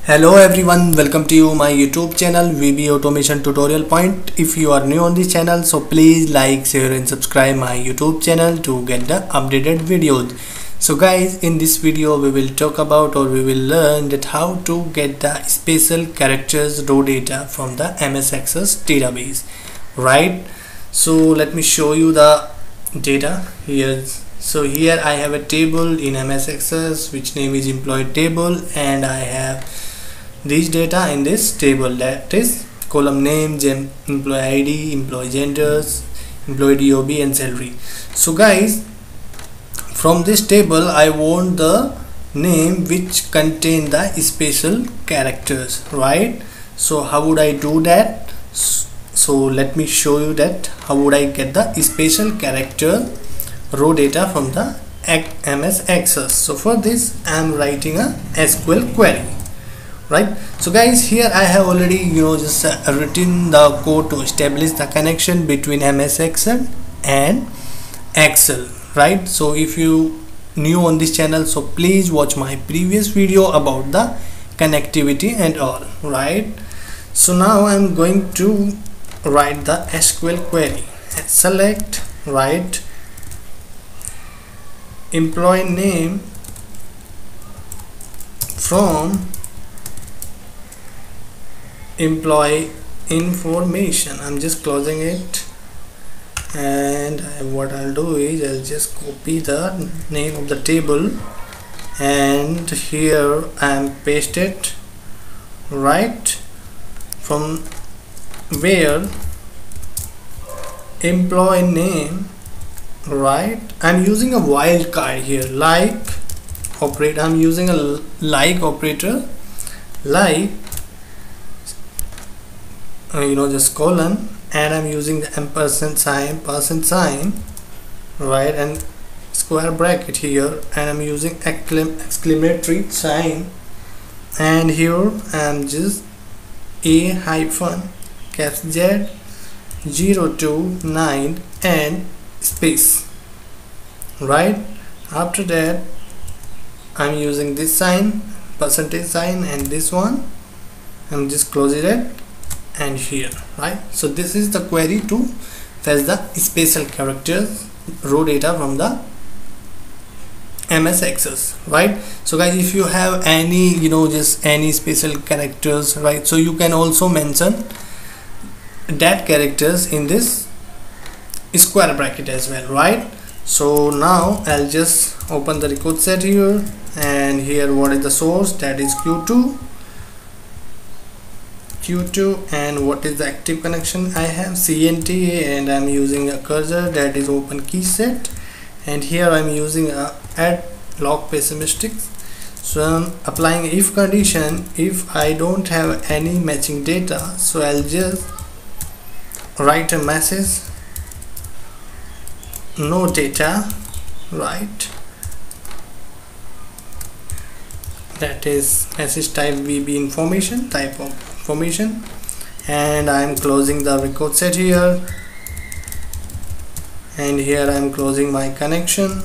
Hello everyone, welcome to my YouTube channel VB Automation Tutorial Point. If you are new on this channel, so please like, share and subscribe my YouTube channel to get the updated videos. So guys, in this video we will talk about we will learn that how to get the special characters raw data from the MS Access database, right? So let me show you the data here. So here I have a table in MS Access which name is employee table, and I have these data in this table, that is column name, employee ID, employee genders, employee DOB and salary. So guys, from this table I want the name which contain the special characters, right? So how would I do that? So let me show you that how would I get the special character raw data from the MS Access. So for this I am writing a SQL query, right? So guys, here I have already just written the code to establish the connection between MS Excel and Excel, right? So if you new on this channel, so please watch my previous video about the connectivity and all, right? So now I'm going to write the SQL query. Select, right, employee name from employee information. I'm just closing it, and what I'll do is I'll just copy the name of the table, and here I'm paste it, right, from where employee name, right. I'm using a wildcard here, like operator. I'm using a like operator, like just colon, and I'm using the ampersand sign, right, and square bracket here, and I'm using exclamatory sign, and here I'm just a hyphen caps Z 029 and space, right. After that I'm using this sign, percentage sign, and this one I'm just closing it, and here, right. So this is the query to fetch the special characters raw data from the MS Access, right. So guys, if you have any just any special characters, right, so you can also mention that characters in this square bracket as well, right. So now I'll just open the record set here, and here what is the source, that is Q2, and what is the active connection, I have CNT, and I'm using a cursor, that is open key set, and here I'm using a add log pessimistic. So I'm applying if condition. If I don't have any matching data, so I'll just write a message, no data, right, that is message type VB information, type of information, and I'm closing the record set here, and here I'm closing my connection,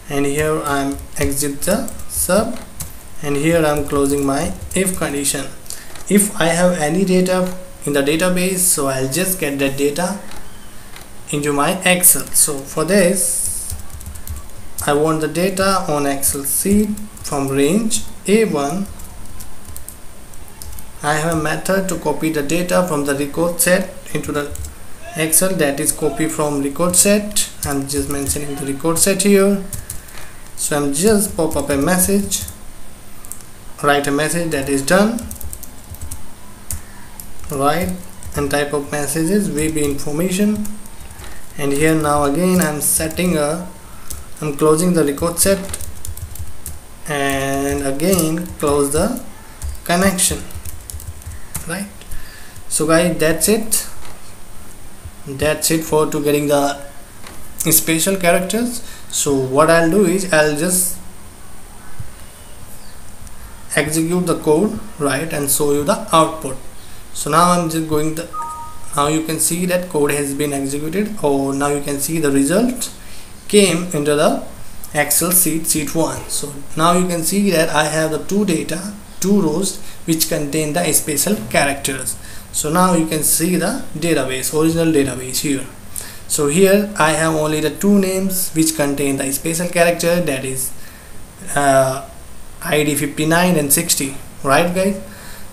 and here I'm exit the sub, and here I'm closing my if condition. If I have any data in the database, so I'll just get that data into my Excel. So for this I want the data on Excel sheet from range A1. I have a method to copy the data from the record set into the Excel, that is copy from record set. I'm just mentioning the record set here. So I'm just pop up a message, write a message, that is done, right, and type of message is VB information, and here now again I'm closing the record set, and again close the connection, right. So guys, that's it for getting the special characters. So what I'll do is I'll just execute the code, right, and show you the output. So now I'm just going to, now you can see that code has been executed, or now you can see the result came into the Excel sheet 1. So now you can see that I have the two rows which contain the special characters. So now you can see the database, original database here. So here I have only the two names which contain the special character, that is ID 59 and 60, right guys?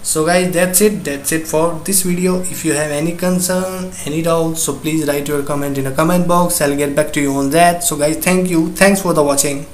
So guys, that's it for this video. If you have any concern, any doubts, so please write your comment in the comment box. I'll get back to you on that. So guys, thanks for the watching.